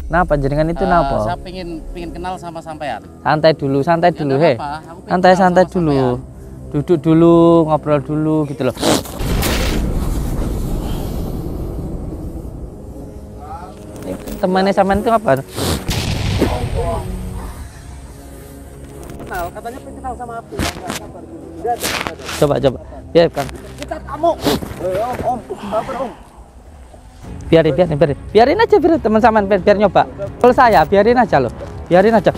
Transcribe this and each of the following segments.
Napa jenengan itu napa? Saya pingin kenal sama sampean. Santai dulu Ya, he. apa-apa. Aku pengen Santai kenal sama dulu. sampean. Duduk dulu, ngobrol dulu gitu loh. Temannya sampean itu apa? Kenal, katanya pengen kenal sama aku. Coba. Biarkan. Kita tamu. Om, sabar om. Biarin aja teman sampean biar nyoba. Kalau saya biarin aja loh. Biarin aja.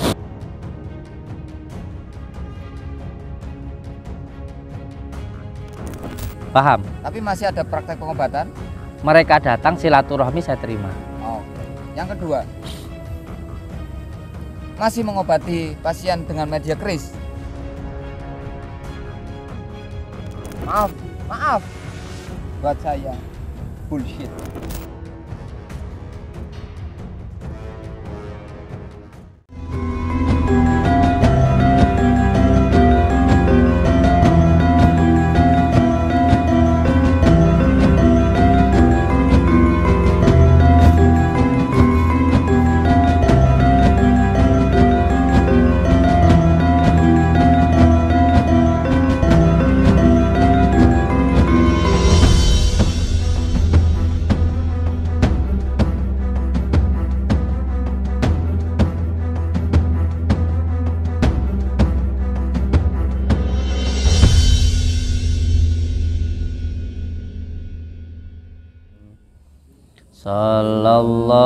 Paham? Tapi masih ada praktek pengobatan? Mereka datang silaturahmi saya terima. Oke. Yang kedua, masih mengobati pasien dengan media keris? Maaf. Buat saya, bullshit.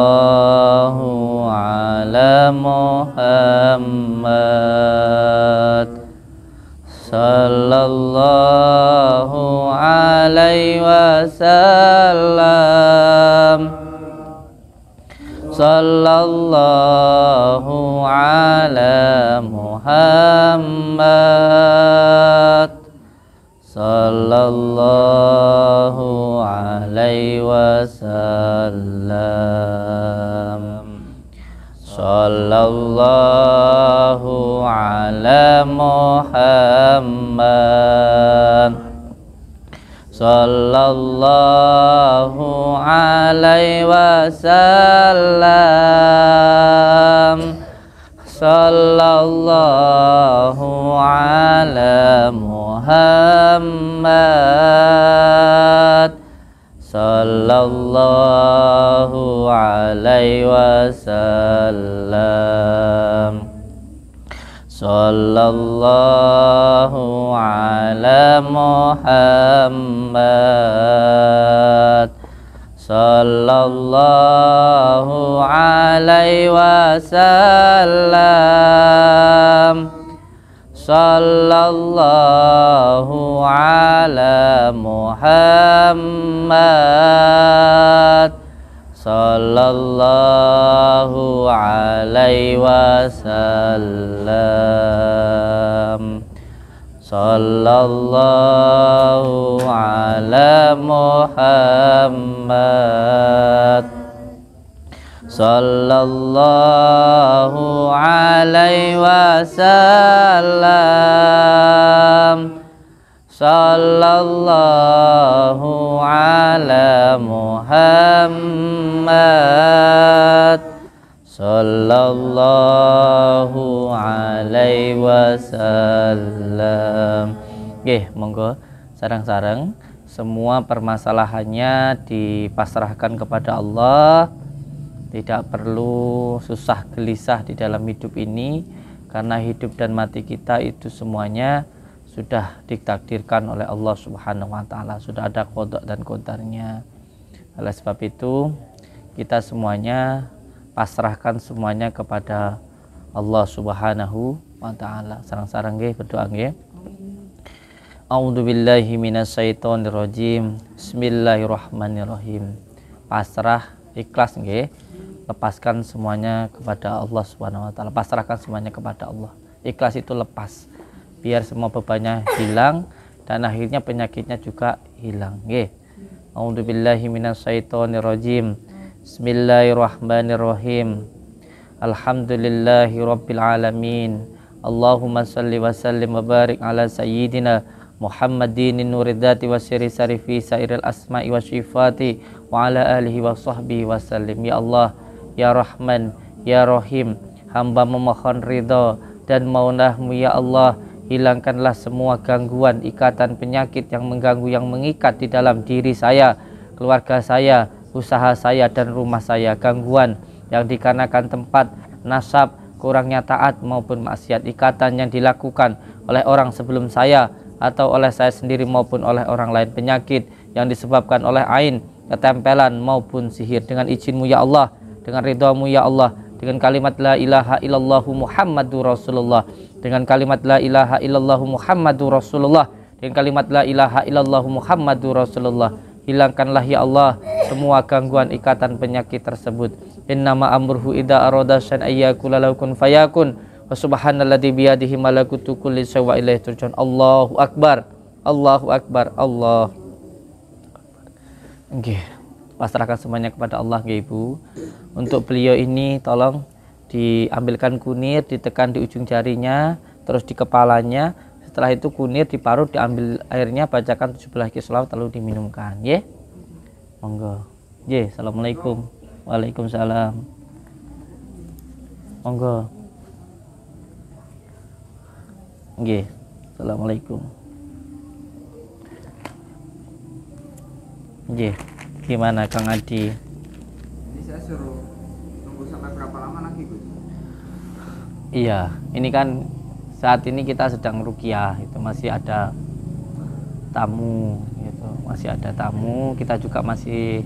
Sallallahu ala Muhammad. Sallallahu alaihi wasallam. Sallallahu ala Muhammad. Sallallahu alaihi wasallam. Sallallahu ala Muhammad. Sallallahu alaihi wasallam. Sallallahu ala Muhammad. Sallallahu alaihi wasallam. Sallallahu ala Muhammad. Sallallahu alaihi wasallam. Sallallahu ala Muhammad. Sallallahu alaihi wasallam. Sallallahu ala Muhammad. Sallallahu alaihi wasallam. Sallallahu ala Muhammad. Sallallahu alaihi wasallam. Nggih, monggo sareng-sareng semua permasalahannya dipasrahkan kepada Allah. Tidak perlu susah gelisah di dalam hidup ini, karena hidup dan mati kita itu semuanya sudah ditakdirkan oleh Allah Subhanahu wa taala, sudah ada qada dan qadarnya. Oleh sebab itu, kita semuanya pasrahkan semuanya kepada Allah Subhanahu wa taala. Sareng-sareng nggih berdoa nggih. A'udzubillahi minasyaitonirrajim. Bismillahirrahmanirrahim. Pasrah, ikhlas nggih. Lepaskan semuanya kepada Allah Subhanahu wa taala. Pasrahkan semuanya kepada Allah. Ikhlas itu lepas. Biar semua bebannya hilang dan akhirnya penyakitnya juga hilang. Nggih. A'udzubillahi minasyaitonirrajim. Bismillahirrahmanirrahim. Alhamdulillahi rabbil alamin. Allahumma salli wa sallim wa barik ala sayyidina Muhammadin nuridati wa siri sarifi sairil asma'i wa syifati wa ala alihi wa sahbihi wa sallim. Ya Allah, ya Rahman, ya Rahim. Hamba memohon ridho dan maunahmu ya Allah. Hilangkanlah semua gangguan, ikatan, penyakit yang mengganggu, yang mengikat di dalam diri saya, keluarga saya, usaha saya, dan rumah saya. Gangguan yang dikarenakan tempat, nasab, kurangnya taat maupun maksiat, ikatan yang dilakukan oleh orang sebelum saya atau oleh saya sendiri maupun oleh orang lain, penyakit yang disebabkan oleh ain, ketempelan maupun sihir. Dengan izinmu ya Allah, dengan ridhamu ya Allah, dengan kalimat la ilaha illallah Muhammadur Rasulullah, dengan kalimat la ilaha illallah Muhammadur Rasulullah, dengan kalimat la ilaha illallah Muhammadur Rasulullah, hilangkanlah ya Allah semua gangguan, ikatan, penyakit tersebut. Innama amruhu idza arada syai'an ayyakula lahu kun fayakun. Wa subhanalladzi biyadihi malakutu kulli syai'in wa ilaihi turja'un. Allahu akbar. Allahu akbar. Allah. Nggih. Pasrahkan semuanya kepada Allah nggih Ibu. Untuk beliau ini tolong diambilkan kunir, ditekan di ujung jarinya, terus di kepalanya. Setelah itu kunir diparut, diambil airnya, bacakan 17 kali sholawat lalu diminumkan, nggih. Monggo. Nggih, assalamualaikum. Waalaikumsalam. Monggo. Nggih. Assalamualaikum. Nggih. Gimana Kang Adi? Ini saya suruh tunggu sampai berapa lama lagi, Gus? Iya, ini kan saat ini kita sedang ruqyah, itu masih ada tamu gitu. Masih ada tamu, kita juga masih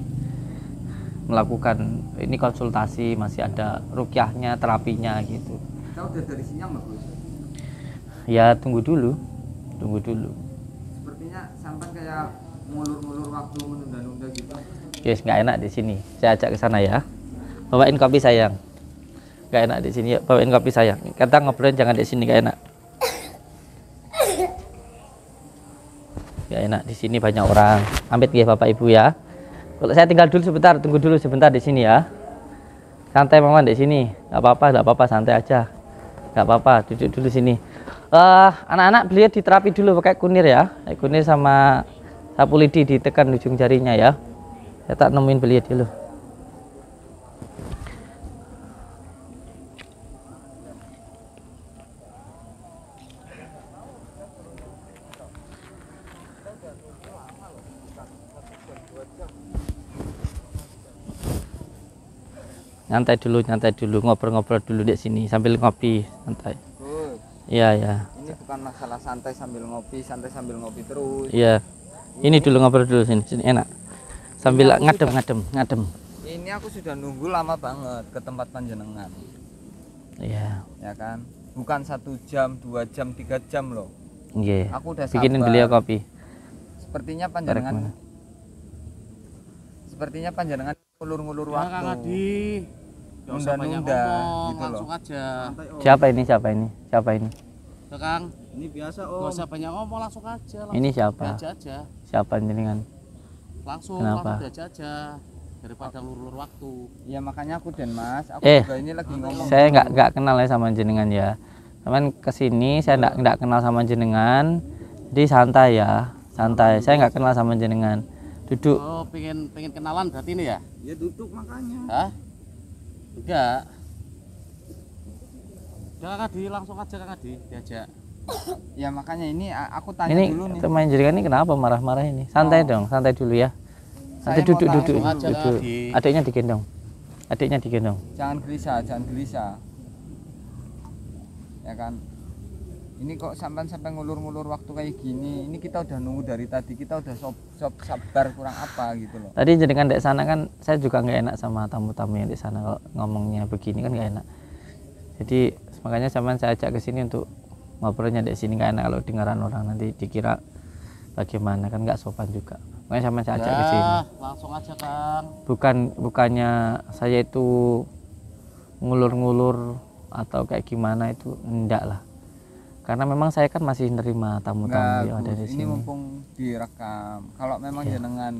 melakukan ini konsultasi, masih ada ruqyahnya, terapinya gitu. Kita udah dari siang nggak, Gus? Ya tunggu dulu. Tunggu dulu. Sepertinya sampai kayak ngulur-ngulur waktu, menunda-nunda gitu. Guys, nggak enak di sini. Saya ajak ke sana ya. Bawain kopi sayang. Nggak enak di sini ya. Bawain kopi sayang. Kata ngobrolin jangan di sini, nggak enak. Nggak enak di sini, banyak orang. Amit ya Bapak Ibu ya. Kalau saya tinggal dulu sebentar, tunggu dulu sebentar di sini ya. Santai Mama di sini. Nggak apa-apa, santai aja. Nggak apa-apa, duduk dulu sini. Anak-anak beliau diterapi dulu pakai kunir ya. Kunir sama sapu lidi ditekan ujung jarinya ya. Saya tak nemuin beliau dulu. Nyantai dulu, ngobrol-ngobrol dulu di sini sambil ngopi, santai. Gus, Iya, ya. ini bukan masalah santai sambil ngopi terus. Iya. Ini dulu ngobrol dulu sini enak. Sambil ngadem. Ini aku sudah nunggu lama banget ke tempat panjenengan. Iya. Ya kan? Bukan 1 jam, 2 jam, 3 jam loh. Iya. Aku udah Bikinin sabar. beliau kopi. Sepertinya Tarik mana? panjenengan ngulur-ngulur Kang waktu. Adi. Nggak usah banyak Nunda-nunda ngomong, gitu langsung aja. Siapa ini? Ya, Kang. Ini biasa Nggak usah banyak ngomong, langsung aja. Langsung Ini siapa? diajak aja. Siapa jenengan? Langsung Kenapa? diajak aja. Daripada ngulur waktu. Ya makanya aku dan Mas, aku Eh, juga ini lagi ngomong. Saya nggak kenal ya sama jenengan ya. Cuman kesini saya nggak kenal sama jenengan. Jadi santai ya, santai. Saya nggak kenal sama jenengan. Duduk. Oh, pengen kenalan berarti ini ya? Ya duduk makanya. Hah? Enggak. Udah Kang Adi, langsung aja Kang Adi diajak. Ya makanya ini aku tanya Ini dulu nih. teman jenengan ini kenapa marah-marah ini? Santai dong, santai dulu ya. Nanti Saya mau duduk. langsung aja, Duduk. Adi. Adiknya digendong. Jangan gelisah. Ya kan? Ini kok sampai ngulur-ngulur waktu kayak gini. Ini kita udah nunggu dari tadi, kita udah sabar kurang apa gitu loh. Tadi jenengan di sana kan saya juga nggak enak sama tamu-tamu yang di sana kalau ngomongnya begini kan nggak enak. Jadi makanya saya ajak ke sini untuk ngobrolnya di sini, nggak enak kalau dengaran orang nanti dikira bagaimana, kan nggak sopan juga. Makanya saya ajak ke sini. Langsung aja Kang. Bukannya saya itu ngulur-ngulur atau kayak gimana, itu enggak lah. Karena memang saya kan masih nerima tamu-tamu yang ada di Ini sini. mumpung direkam. Kalau memang Iya. jenengan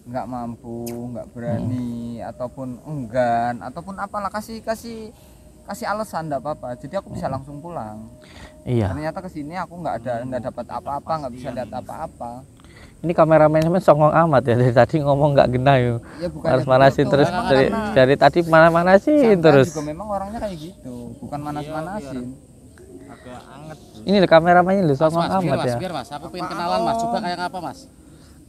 nggak mampu, nggak berani, ataupun enggan, ataupun apalah, kasih alasan, enggak apa-apa. Jadi aku bisa langsung pulang. Iya. Ternyata kesini aku nggak dapat apa-apa, nggak bisa lihat apa-apa. Ini kameramen songong amat ya, dari tadi ngomong nggak genah yuk. Ya bukan Manas-manasin terus dari tadi mana-manasin terus. juga memang orangnya kayak gitu, bukan manas-manasin. Agak anget. Ini loh kameramennya loh songong Mas, amat ya. biar mas, aku pengen kenalan mas, coba kayak apa mas?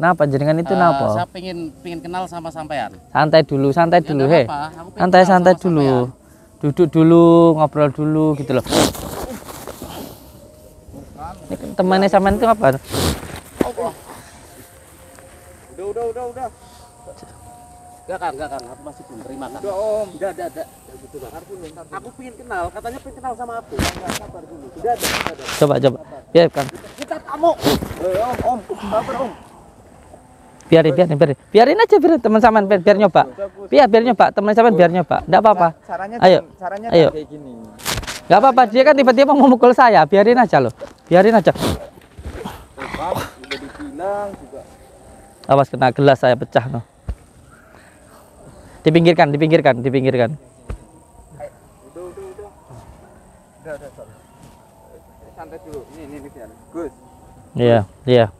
Napa jenengan itu napa? Saya pengen kenal sama sampean. Santai dulu Ya, he. apa-apa, aku pengen Santai-santai kenal sama dulu. Duduk dulu, ngobrol dulu gitu loh. Ini kan temannya sama itu apa? Udah. Enggak kan, aku masih belum terima kan. Udah om, Udah. Gitu kan. Aku pengen kenal, katanya pengen kenal sama aku. Enggak sabar dulu. Udah. Coba. Biarkan. Kita tamu. om, sabar om. Biarin aja teman saman biar nyoba. Biar nyoba teman saman biar nyoba. Enggak apa-apa. Caranya Ayo. kayak gini. Enggak apa-apa, dia kan tiba-tiba mau memukul saya. Biarin aja loh. Biarin aja. Bang, udah dibilang juga. Awas kena gelas saya pecah no. Dipinggirkan. Udah. Sorry. Santai dulu. Ini biar. Gus. Iya.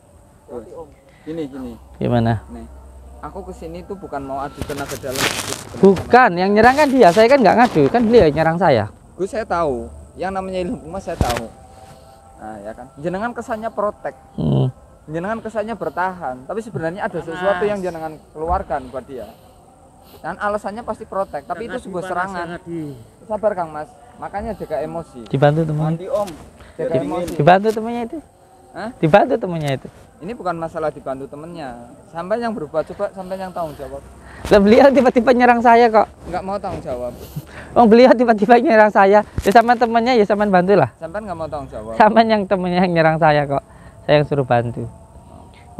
Gini. Gimana? Nih. Aku kesini tuh bukan mau adu tenaga dalam. Bukan, yang nyerang kan dia. Saya kan nggak ngadu, kan beliau yang nyerang saya. Gus saya tahu. Yang namanya ilmu hukum saya tahu. Nah, ya kan. Jenengan kesannya protek. Jenengan kesannya bertahan, tapi sebenarnya ada sesuatu yang jenengan keluarkan buat dia. Dan alasannya pasti protek, tapi itu sebuah serangan. Sabar Kang Mas, makanya jaga emosi. Dibantu temannya. Mandi Om, jaga emosi. Dibantu temannya itu. Hah? Dibantu temannya itu. Ini bukan masalah dibantu temennya. Sampai yang berbuat coba, sampai yang tanggung jawab. Lah beliau tiba-tiba nyerang saya kok. Nggak mau tanggung jawab. Beliau tiba-tiba nyerang saya. Ya sama temannya ya sama bantulah. Sampai nggak mau tanggung jawab. Sama yang temennya yang nyerang saya kok. Saya yang suruh bantu.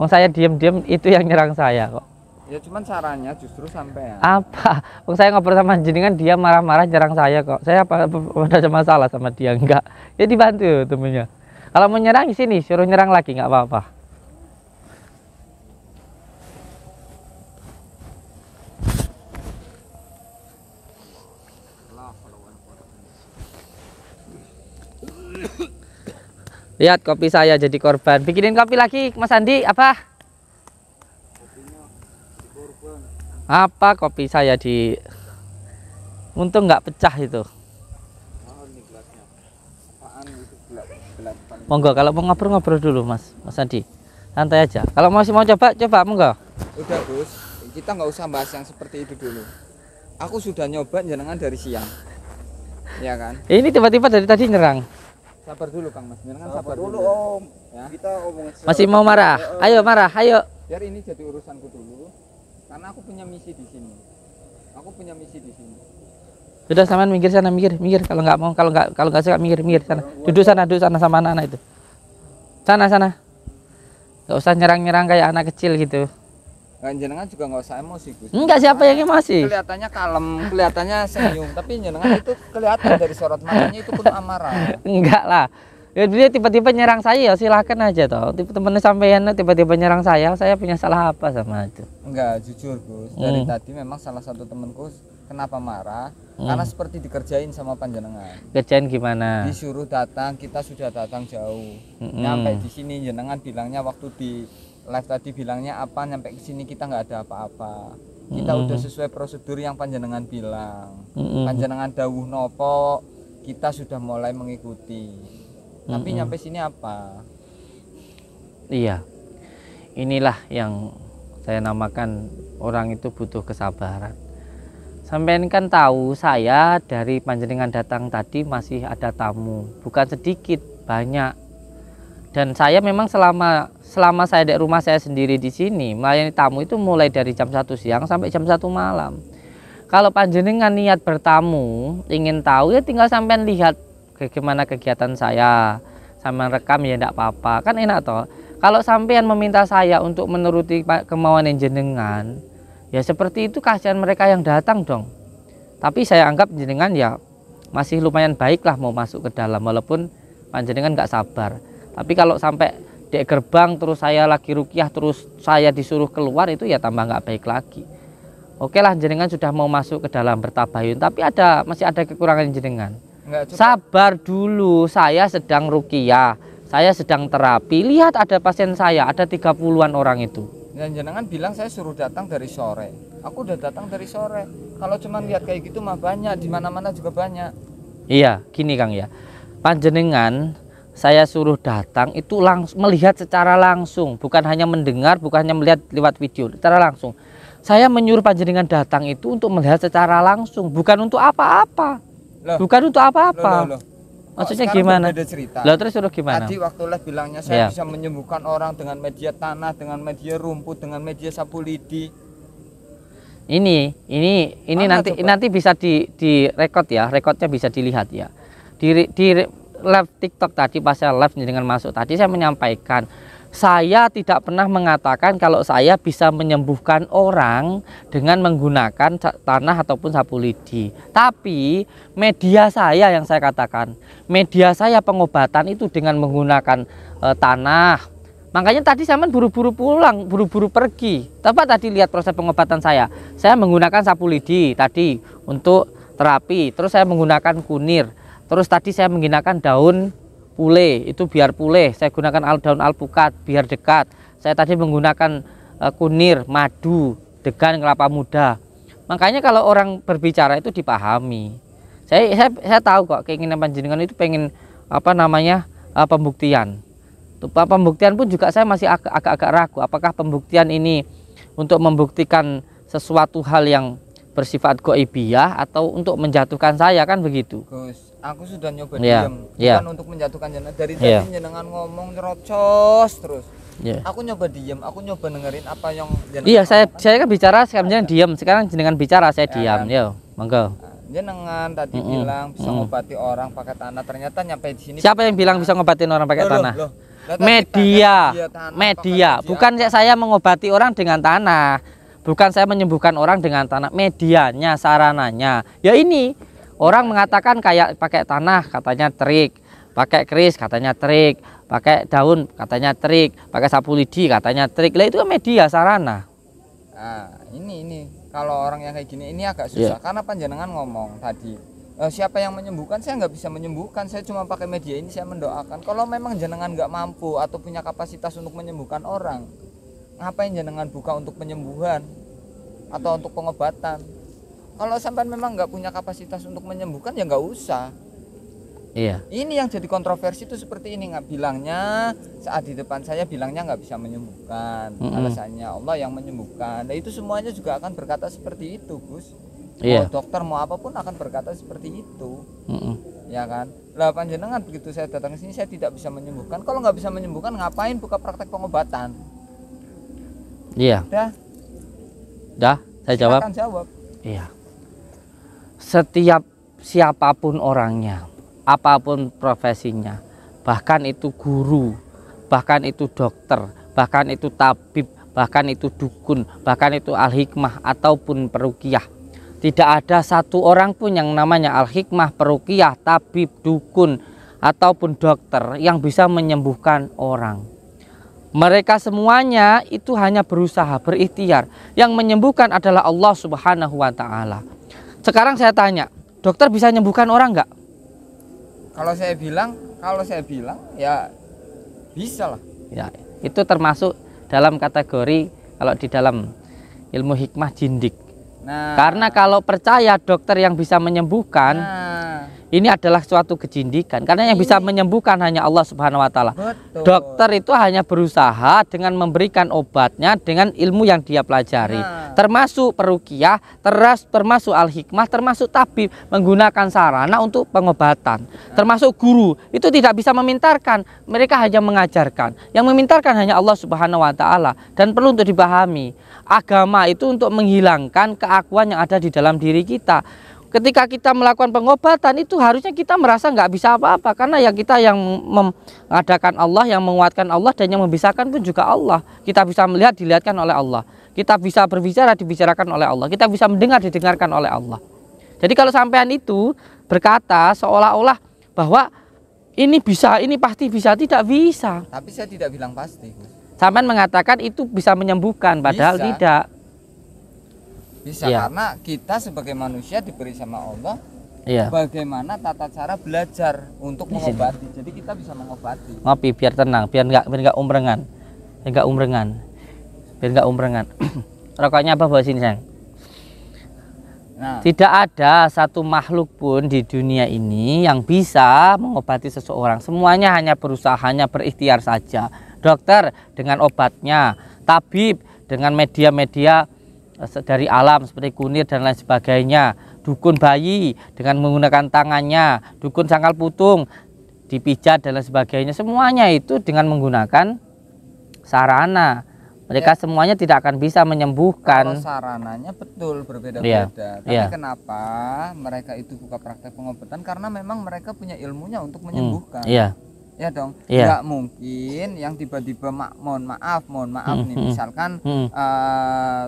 Saya diam-diam itu yang nyerang saya kok. Ya cuman caranya justru sampai ya. Apa? Saya ngobrol sama jenengan dia marah-marah nyerang saya kok. Saya apa ada masalah sama dia enggak? Ya dibantu temennya. Kalau mau nyerang di sini suruh nyerang lagi nggak apa-apa. Lihat kopi saya jadi korban. Bikinin kopi lagi Mas Andi apa? Apa kopi saya di untung nggak pecah itu. Monggo kalau mau ngobrol dulu Mas Andi. Santai aja. Kalau masih mau coba monggo. Udah Gus, kita nggak usah bahas yang seperti itu dulu. Aku sudah nyoba jenengan dari siang. Ya kan? Ini tiba-tiba dari tadi nyerang. Sabar dulu Kang Mas, jenengan sabar dulu Om. Ya. Kita omongin Masih mau marah? Ayo marah, ayo. Biar ini jadi urusanku dulu. Karena aku punya misi di sini. Sudah saman minggir sana, minggir. Kalau nggak suka minggir sana. Duduk sana sama anak-anak itu. Sana. Nggak usah nyerang kayak anak kecil gitu. Kan jenengan juga nggak usah emosi Gus. Enggak, siapa yang emosi? Kelihatannya kalem, kelihatannya senyum, tapi jenengan itu kelihatan dari sorot matanya itu penuh amarah. Enggak lah. Ya dia tiba-tiba nyerang saya, ya silakan aja toh. Temen sampean tiba-tiba nyerang saya punya salah apa sama itu? Enggak, jujur Gus. Dari tadi memang salah satu temenku kenapa marah? Karena seperti dikerjain sama panjenengan. Kerjain gimana? Disuruh datang, kita sudah datang jauh. Nyampe di sini jenengan bilangnya waktu di live tadi bilangnya apa, nyampe ke sini kita nggak ada apa-apa. Kita udah sesuai prosedur yang panjenengan bilang. Panjenengan dawuh nopo, kita sudah mulai mengikuti. Tapi nyampe sini apa? Iya. Inilah yang saya namakan orang itu butuh kesabaran. Sampean kan tahu saya dari panjenengan datang tadi masih ada tamu, bukan sedikit, banyak. Dan saya memang selama saya di rumah saya sendiri di sini melayani tamu itu mulai dari jam 1 siang sampai jam 1 malam. Kalau panjenengan niat bertamu, ingin tahu ya tinggal sampean lihat bagaimana kegiatan saya, sama rekam ya enggak apa-apa, kan enak toh. Kalau sampean meminta saya untuk menuruti kemauan jenengan, ya seperti itu kasihan mereka yang datang dong. Tapi saya anggap jenengan ya masih lumayan baik lah mau masuk ke dalam walaupun panjenengan nggak sabar. Tapi kalau sampai di gerbang terus saya lagi rukyah terus saya disuruh keluar itu ya tambah nggak baik lagi. Oke lah jenengan sudah mau masuk ke dalam bertabayun, tapi masih ada kekurangan jenengan. Sabar dulu, saya sedang rukyah, saya sedang terapi, lihat ada pasien saya, ada 30-an orang itu. Dan jenengan bilang saya suruh datang dari sore. Aku udah datang dari sore. Kalau cuma lihat kayak gitu mah banyak, di mana-mana juga banyak. Iya, gini Kang ya. Panjenengan saya suruh datang itu langsung melihat secara langsung, bukan hanya mendengar, bukan hanya melihat lewat video, secara langsung. Saya menyuruh panjenengan datang itu untuk melihat secara langsung, bukan untuk apa-apa. Bukan untuk apa-apa. Maksudnya gimana? Lah terus suruh gimana? Tadi waktu live bilangnya saya bisa menyembuhkan orang dengan media tanah, dengan media rumput, dengan media sapu lidi. Ini nanti bisa di record ya, rekodnya bisa dilihat ya. Di live TikTok tadi pas saya live dengan masuk tadi saya menyampaikan, saya tidak pernah mengatakan kalau saya bisa menyembuhkan orang dengan menggunakan tanah ataupun sapu lidi. Tapi media saya yang saya katakan, media saya pengobatan itu dengan menggunakan tanah. Makanya tadi saya buru-buru pulang, buru-buru pergi. Tapi tadi lihat proses pengobatan saya menggunakan sapu lidi tadi untuk terapi. Terus saya menggunakan kunir. Terus tadi saya menggunakan daun pule, itu biar pulih. Saya gunakan daun alpukat biar dekat. Saya tadi menggunakan kunir, madu, degan, kelapa muda. Makanya kalau orang berbicara itu dipahami. Saya tahu kok keinginan panjenengan itu pengen pembuktian. Pembuktian pun juga saya masih agak-agak ragu. Apakah pembuktian ini untuk membuktikan sesuatu hal yang bersifat goibiyah atau untuk menjatuhkan saya, kan begitu? Gus, aku sudah nyoba diam, bukan untuk menjatuhkan jenengan. Dari tadi jenengan ngomong nyerocos terus. Aku nyoba diam, aku nyoba dengerin apa yang jenengan. Iya, saya kan bicara, sekarang diam. Sekarang jenengan bicara, saya diam. Yo, monggo. Jenengan tadi bilang bisa ngobati orang pakai tanah, ternyata nyampe di sini. Siapa yang bilang bisa ngobatin orang pakai tanah? Media, bukan saya mengobati orang dengan tanah. Bukan saya menyembuhkan orang dengan tanah, medianya, sarananya. Ya ini, orang mengatakan kayak pakai tanah katanya trik, pakai keris katanya trik, pakai daun katanya trik, pakai sapu lidi katanya trik. Lah itu kan media, sarana. Nah, ini kalau orang yang kayak gini ini agak susah karena panjenengan ngomong tadi. Siapa yang menyembuhkan? Saya nggak bisa menyembuhkan, saya cuma pakai media ini, saya mendoakan. Kalau memang jenengan nggak mampu atau punya kapasitas untuk menyembuhkan orang, ngapain jenengan buka untuk penyembuhan atau untuk pengobatan? Kalau sampai memang nggak punya kapasitas untuk menyembuhkan ya nggak usah. Iya. Ini yang jadi kontroversi itu seperti ini, nggak bilangnya saat di depan saya bilangnya nggak bisa menyembuhkan, alasannya Allah yang menyembuhkan. Nah itu semuanya juga akan berkata seperti itu, Gus. Mau dokter mau apapun akan berkata seperti itu, ya kan? Lah panjenengan begitu saya datang ke sini saya tidak bisa menyembuhkan. Kalau nggak bisa menyembuhkan ngapain buka praktek pengobatan? Iya. Dah, saya jawab. Jawab. Iya. Setiap siapapun orangnya, apapun profesinya, bahkan itu guru, bahkan itu dokter, bahkan itu tabib, bahkan itu dukun, bahkan itu al-hikmah ataupun peruqyah. Tidak ada satu orang pun yang namanya al-hikmah, peruqyah, tabib, dukun ataupun dokter yang bisa menyembuhkan orang. Mereka semuanya itu hanya berusaha, berikhtiar. Yang menyembuhkan adalah Allah Subhanahu wa Ta'ala. Sekarang saya tanya, dokter bisa menyembuhkan orang nggak? Kalau saya bilang ya bisa lah. Ya, itu termasuk dalam kategori kalau di dalam ilmu hikmah jindik. Nah, karena kalau percaya dokter yang bisa menyembuhkan, ini adalah suatu kejindikan. Karena yang bisa menyembuhkan hanya Allah Subhanahu wa Ta'ala. Dokter itu hanya berusaha dengan memberikan obatnya dengan ilmu yang dia pelajari. Termasuk peruqyah, termasuk al-hikmah, termasuk tabib menggunakan sarana untuk pengobatan. Termasuk guru, itu tidak bisa memintarkan, mereka hanya mengajarkan. Yang memintarkan hanya Allah Subhanahu wa Ta'ala. Dan perlu untuk dipahami, agama itu untuk menghilangkan keakuan yang ada di dalam diri kita. Ketika kita melakukan pengobatan itu harusnya kita merasa nggak bisa apa-apa, karena yang kita yang mengadakan Allah, yang menguatkan Allah, dan yang membisarkan pun juga Allah. Kita bisa melihat, dilihatkan oleh Allah. Kita bisa berbicara, dibicarakan oleh Allah. Kita bisa mendengar, didengarkan oleh Allah. Jadi kalau sampean itu berkata seolah-olah bahwa ini bisa, ini pasti bisa, tidak bisa. Tapi saya tidak bilang pasti. Sampean mengatakan itu bisa menyembuhkan, padahal bisa. Tidak. Bisa ya. Karena kita sebagai manusia diberi sama Allah Iya. Bagaimana tata cara belajar untuk mengobati. Jadi kita bisa mengobati. Ngopi biar tenang, biar nggak umrengan. Biar nggak umrengan. Rokoknya apa bawa sini, sayang? Nah, Tidak ada satu makhluk pun di dunia ini yang bisa mengobati seseorang. Semuanya hanya berusaha, hanya berikhtiar saja. Dokter dengan obatnya, tabib dengan media-media dari alam seperti kunir dan lain sebagainya, dukun bayi dengan menggunakan tangannya, dukun sangkal putung dipijat dan lain sebagainya. Semuanya itu dengan menggunakan sarana. Mereka semuanya tidak akan bisa kalau menyembuhkan. sarananya betul berbeda-beda. Iya, Tapi iya. kenapa mereka itu buka praktek pengobatan? Karena memang mereka punya ilmunya untuk menyembuhkan. Iya, Ya dong. Iya. Nggak mungkin yang tiba-tiba mohon maaf nih, misalkan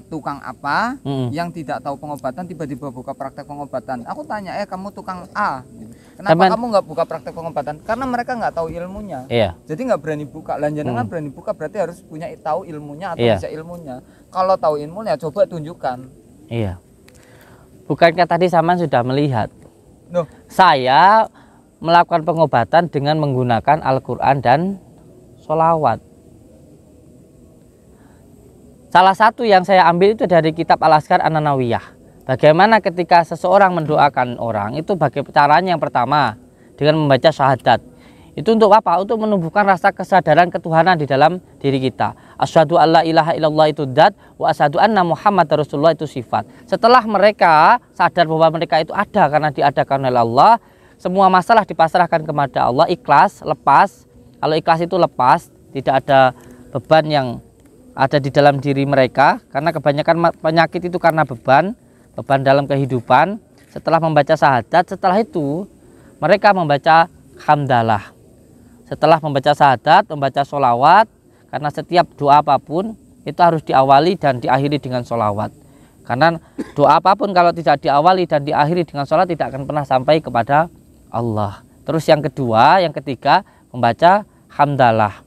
tukang apa yang tidak tahu pengobatan tiba-tiba buka praktek pengobatan. Aku tanya, kamu tukang A, gitu. Kenapa Teman- kamu nggak buka praktek pengobatan? Karena mereka nggak tahu ilmunya. iya, Jadi nggak berani buka. Lanjangan berani buka berarti harus punya tahu ilmunya atau Iya. bisa ilmunya. Kalau tahu ilmunya coba tunjukkan. iya. Bukankah tadi Saman sudah melihat? Loh, Saya melakukan pengobatan dengan menggunakan Al-Quran dan sholawat. Salah satu yang saya ambil itu dari kitab Al-Azkar An-Nanawiyah. Bagaimana ketika seseorang mendoakan orang, itu bagaimana caranya? Yang pertama dengan membaca syahadat. Itu untuk apa? Untuk menumbuhkan rasa kesadaran ketuhanan di dalam diri kita. Asyhadu alla ilaha illallah itu dzat, wa asyhadu anna Muhammad Rasulullah itu sifat. Setelah mereka sadar bahwa mereka itu ada karena diadakan oleh Allah, semua masalah dipasrahkan kepada Allah, ikhlas, lepas. Kalau ikhlas itu lepas, tidak ada beban yang ada di dalam diri mereka, karena kebanyakan penyakit itu karena beban dalam kehidupan. Setelah membaca syahadat, setelah itu mereka membaca hamdalah. Setelah membaca syahadat, membaca sholawat, karena setiap doa apapun itu harus diawali dan diakhiri dengan sholawat. Karena doa apapun kalau tidak diawali dan diakhiri dengan sholat tidak akan pernah sampai kepada Allah. Terus yang kedua, yang ketiga, membaca hamdalah.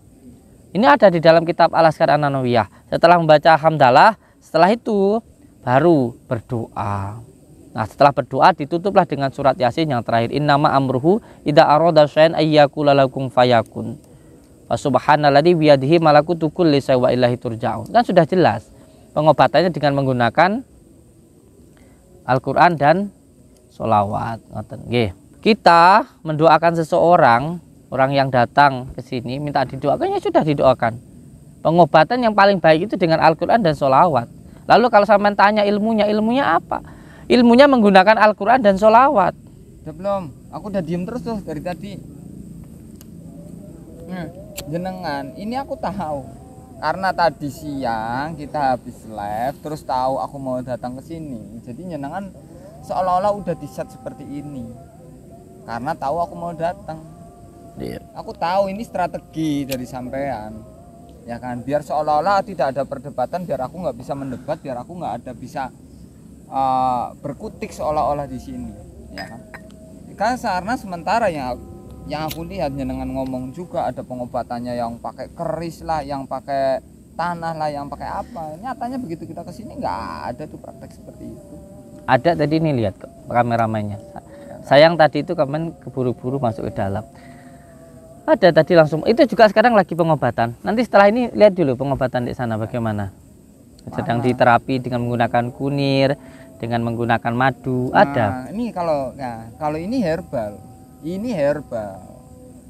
Ini ada di dalam kitab Al-Azkar An-Nanawiyah. Setelah membaca hamdalah, setelah itu baru berdoa. Nah, setelah berdoa ditutuplah dengan surat Yasin yang terakhir. Innama amruhu idza arada syai'an ayyakula lakum fayakun. Wa subhanalladzi biyadihi malakutu kulli syai'in wa ilaihi turja'un. Kan sudah jelas. Pengobatannya dengan menggunakan Al-Qur'an dan sholawat. Ngoten nggih. Kita mendoakan seseorang, orang yang datang ke sini minta didoakan, ya sudah didoakan. Pengobatan yang paling baik itu dengan Al-Quran dan sholawat. Lalu kalau sampean tanya ilmunya apa? Ilmunya menggunakan Al-Quran dan sholawat. udah belum? Aku udah diem terus tuh dari tadi. Jenengan, ini aku tahu. Karena tadi siang kita habis live, terus tahu aku mau datang ke sini. Jadi jenengan seolah-olah udah di-set seperti ini. Karena tahu aku mau datang. Iya. Aku tahu ini strategi dari sampean, ya kan, biar seolah-olah tidak ada perdebatan, biar aku nggak bisa mendebat, biar aku nggak ada bisa berkutik seolah-olah di sini, ya kan. Karena sementara yang aku lihat jenengan ngomong juga ada pengobatannya yang pakai keris lah, yang pakai tanah lah, yang pakai apa. Nyatanya begitu kita kesini nggak ada tuh praktek seperti itu. Ada tadi nih, lihat kameramennya. Sayang tadi itu kemarin keburu-buru masuk ke dalam. Ada tadi langsung. Itu juga sekarang lagi pengobatan. Nanti setelah ini lihat dulu pengobatan di sana bagaimana. Sedang diterapi dengan menggunakan kunir, dengan menggunakan madu. Ada. Ini kalau ini herbal. Ini herbal.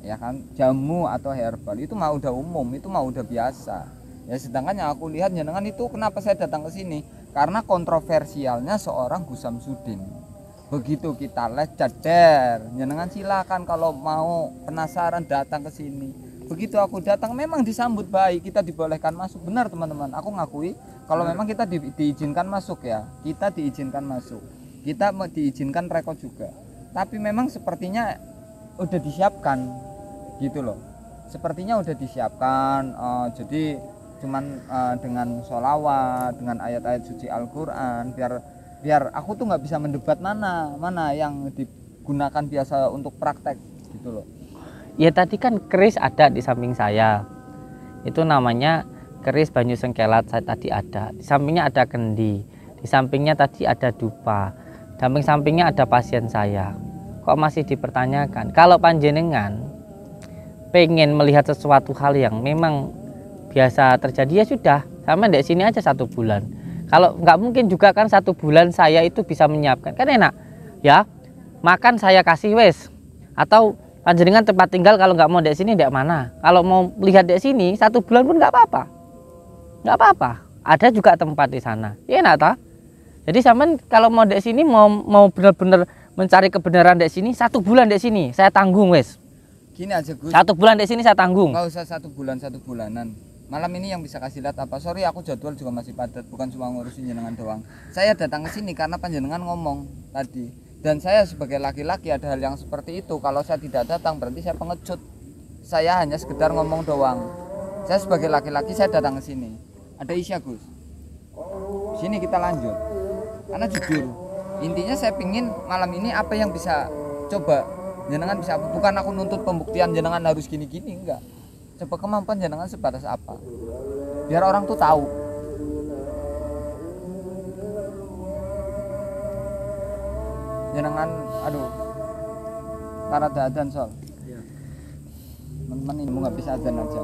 Ya kan, jamu atau herbal itu mah udah umum, itu mah udah biasa. Ya sedangkan yang aku lihat jenengan itu kenapa saya datang ke sini? Karena kontroversialnya seorang Gus Samsudin. Begitu kita les cadar, jenengan silakan kalau mau penasaran datang ke sini. Begitu aku datang memang disambut baik, kita dibolehkan masuk. Benar teman-teman, aku ngakui kalau memang kita diizinkan masuk ya. Kita diizinkan masuk. Kita diizinkan rekod juga. Tapi memang sepertinya udah disiapkan gitu loh. Sepertinya udah disiapkan, jadi cuman dengan sholawat, dengan ayat-ayat suci Al-Quran, biar aku tuh nggak bisa mendebat mana yang digunakan biasa untuk praktek gitu loh. Ya tadi kan keris ada di samping saya. Itu namanya keris banyu sengkelat, saya tadi ada. Di sampingnya ada kendi. Di sampingnya tadi ada dupa. Samping-sampingnya ada pasien saya. kok masih dipertanyakan? Kalau panjenengan pengen melihat sesuatu hal yang memang biasa terjadi, ya sudah, sama di sini aja 1 bulan. Kalau nggak mungkin juga kan 1 bulan saya itu bisa menyiapkan, kan enak ya, makan saya kasih wes, atau panjenengan tempat tinggal kalau nggak mau di sini di mana, kalau mau lihat di sini 1 bulan pun nggak apa-apa, nggak apa-apa, ada juga tempat di sana, ya enak ta? Jadi sampean kalau mau di sini mau benar-benar mencari kebenaran di sini 1 bulan di sini saya tanggung wes. Gini aja Gus, 1 bulan di sini saya tanggung. nggak usah 1 bulan 1 bulanan. Malam ini yang bisa kasih lihat apa? Sorry, aku jadwal juga masih padat, bukan cuma ngurusin jenengan doang. Saya datang ke sini karena panjenengan ngomong tadi, dan saya sebagai laki-laki ada hal yang seperti itu. Kalau saya tidak datang berarti saya pengecut. Saya hanya sekedar ngomong doang. Saya sebagai laki-laki saya datang ke sini. Ada Isya Gus. Sini kita lanjut. Karena jujur, intinya saya pingin malam ini apa yang bisa coba jenengan bisa apa? Bukan aku nuntut pembuktian jenengan harus gini-gini, enggak. Coba kemampuan jenengan sebatas apa, biar orang tuh tahu. Jenengan, aduh, tarat adzan Sol. Iya. Teman-teman ini nggak bisa adzan aja.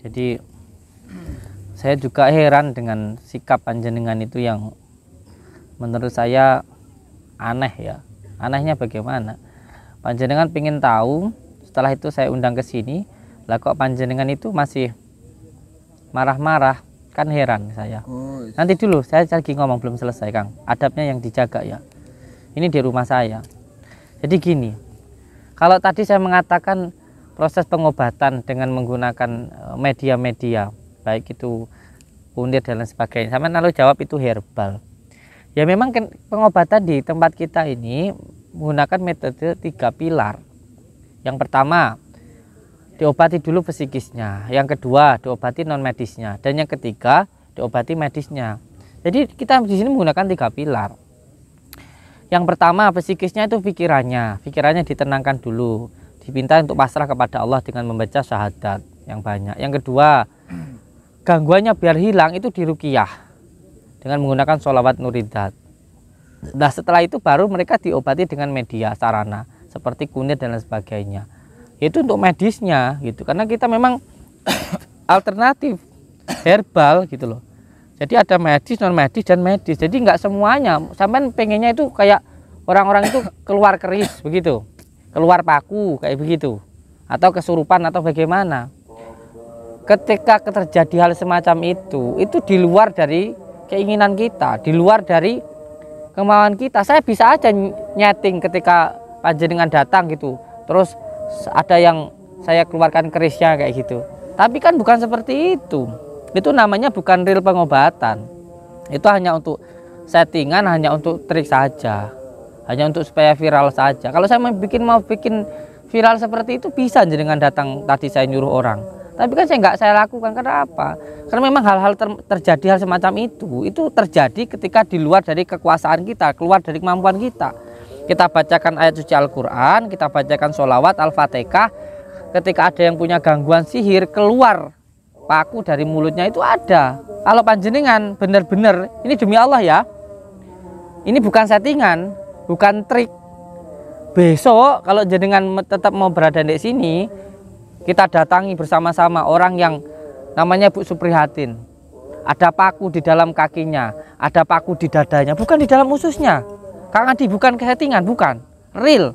Jadi saya juga heran dengan sikap panjenengan itu yang menurut saya aneh ya. Anehnya bagaimana? Panjenengan pengen tahu, setelah itu saya undang ke sini, lah kok panjenengan itu masih marah-marah, kan heran saya. Nanti dulu, saya lagi ngomong belum selesai Kang, adabnya yang dijaga ya. Ini di rumah saya. Jadi gini, kalau tadi saya mengatakan proses pengobatan dengan menggunakan media-media, baik itu kunir dan lain sebagainya, sama lalu jawab itu herbal. Ya memang pengobatan di tempat kita ini menggunakan metode 3 pilar. Yang pertama, diobati dulu psikisnya, yang kedua diobati non medisnya, dan yang ketiga diobati medisnya. Jadi kita di sini menggunakan 3 pilar. Yang pertama, psikisnya itu pikirannya ditenangkan dulu, diminta untuk pasrah kepada Allah dengan membaca syahadat yang banyak. Yang kedua, gangguannya biar hilang itu diruqyah dengan menggunakan sholawat nuridat. Nah setelah itu baru mereka diobati dengan media sarana seperti kunir dan lain sebagainya. Itu untuk medisnya gitu, karena kita memang alternatif herbal gitu loh. Jadi ada medis, non medis dan medis. Jadi nggak semuanya. Sampai pengennya itu kayak orang-orang itu keluar keris begitu, keluar paku kayak begitu, atau kesurupan atau bagaimana. Ketika terjadi hal semacam itu di luar dari keinginan kita, di luar dari kemauan kita. Saya bisa aja nyeting ketika panjenengan datang gitu, terus ada yang saya keluarkan kerisnya kayak gitu. Tapi kan bukan seperti itu. Itu namanya bukan real pengobatan. Itu hanya untuk settingan, hanya untuk trik saja, hanya untuk supaya viral saja. Kalau saya mau bikin viral seperti itu bisa jenengan datang tadi saya nyuruh orang. Tapi kan saya lakukan karena apa? Karena memang hal-hal terjadi hal semacam itu terjadi ketika di luar dari kekuasaan kita, keluar dari kemampuan kita. Kita bacakan ayat suci Al-Quran, kita bacakan sholawat Al-Fatihah. Ketika ada yang punya gangguan sihir, keluar paku dari mulutnya itu ada. Kalau panjenengan benar-benar, ini demi Allah ya, ini bukan settingan, bukan trik. Besok kalau jenengan tetap mau berada di sini, kita datangi bersama-sama orang yang namanya Bu Suprihatin. Ada paku di dalam kakinya, ada paku di dadanya, bukan di dalam ususnya. Kang Adi, bukan settingan, bukan, real.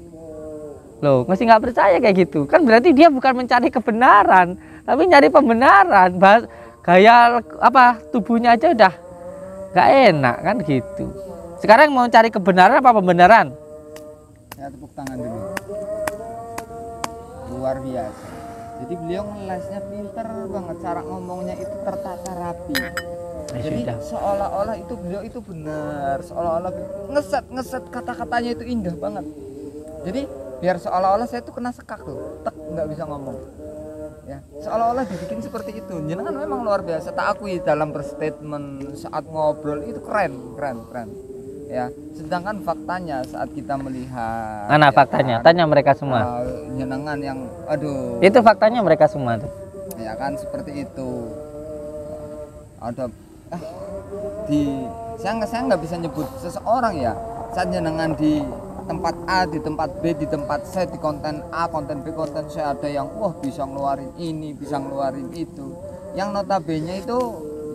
Loh, masih nggak percaya kayak gitu? Kan berarti dia bukan mencari kebenaran, tapi nyari pembenaran. Gaya apa tubuhnya aja udah nggak enak kan gitu. Sekarang mau cari kebenaran apa pembenaran? Ya tepuk tangan dulu. Luar biasa. Jadi beliau ngelesnya pinter banget, cara ngomongnya itu tertata rapi. Jadi seolah-olah itu beliau itu benar, seolah-olah ngeset kata-katanya itu indah banget. Jadi biar seolah-olah saya tuh kena sekak tuh, tek nggak bisa ngomong. Ya, seolah-olah dibikin seperti itu. Jenengan memang luar biasa. Tak akui dalam berstatement saat ngobrol itu keren. Ya, sedangkan faktanya saat kita melihat mana ya faktanya? kan, Tanya mereka semua. jenengan yang aduh. Itu faktanya mereka semua tuh. Ya kan seperti itu. Ada di Saya nggak bisa nyebut seseorang ya. Saat jenengan di tempat A, di tempat B, di tempat C, di konten A, konten B, konten C, ada yang wah bisa ngeluarin ini, bisa ngeluarin itu. Yang notabene itu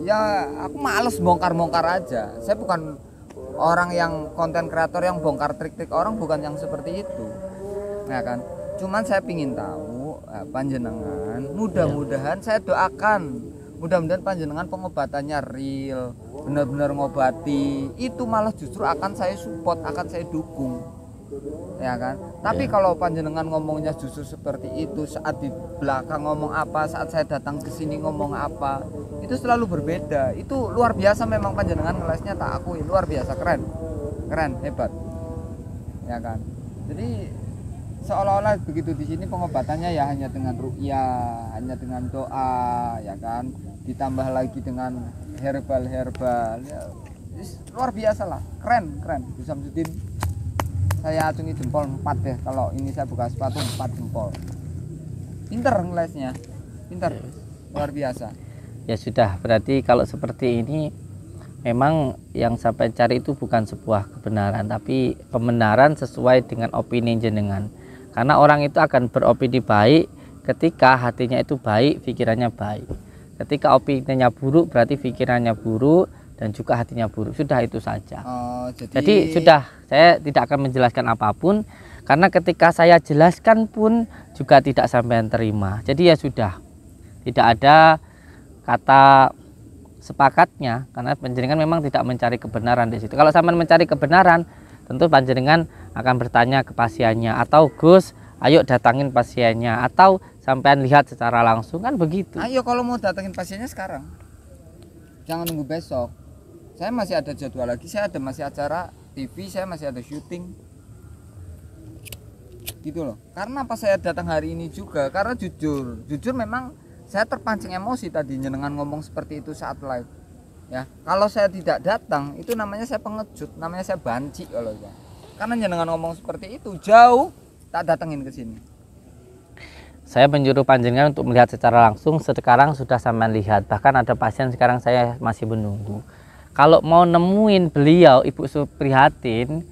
ya aku males bongkar-bongkar aja. Saya bukan orang yang konten kreator yang bongkar trik-trik orang, bukan yang seperti itu. Nah kan, cuman saya pingin tahu panjenengan, mudah-mudahan saya doakan, mudah-mudahan panjenengan pengobatannya real, benar-benar ngobati. Itu malah justru akan saya support, akan saya dukung, ya kan. Tapi kalau panjenengan ngomongnya justru seperti itu, saat di belakang ngomong apa, saat saya datang ke sini ngomong apa, itu selalu berbeda. Itu luar biasa memang panjenengan ngelesnya, tak akui luar biasa, keren, hebat, ya kan. Jadi seolah-olah begitu di sini pengobatannya ya hanya dengan ruqyah, hanya dengan doa, ya kan, ditambah lagi dengan herbal ya, luar biasa lah, keren Gus Samsudin. Saya acungi jempol 4 deh, kalau ini saya buka sepatu 4 jempol. Pinter ngelesnya, pinter, luar biasa. Ya sudah, berarti kalau seperti ini memang yang sampai cari itu bukan sebuah kebenaran, tapi pembenaran sesuai dengan opini jenengan. Karena orang itu akan beropini baik ketika hatinya itu baik, pikirannya baik. Ketika opininya buruk berarti pikirannya buruk dan juga hatinya buruk. Sudah itu saja. Jadi sudah, saya tidak akan menjelaskan apapun, karena ketika saya jelaskan pun juga tidak sampai terima. Jadi ya sudah, tidak ada kata sepakatnya, karena panjenengan memang tidak mencari kebenaran di situ. Kalau sampean mencari kebenaran, tentu panjenengan akan bertanya ke pasiennya, atau Gus, ayo datangin pasiennya, atau sampean lihat secara langsung, kan begitu. Ayo kalau mau datangin pasiennya sekarang, jangan nunggu besok. Saya masih ada jadwal lagi, saya masih acara TV, saya masih ada syuting, gitu loh. Karena apa saya datang hari ini juga? Karena jujur memang saya terpancing emosi tadi jenengan ngomong seperti itu saat live. Ya, kalau saya tidak datang itu namanya saya pengecut, namanya saya banci kalau ya. Karena jenengan ngomong seperti itu jauh, tak datengin ke sini. Saya menyuruh panjenengan untuk melihat secara langsung, sekarang sudah sampean lihat. Bahkan ada pasien sekarang saya masih menunggu. Kalau mau nemuin beliau, Ibu Suprihatin,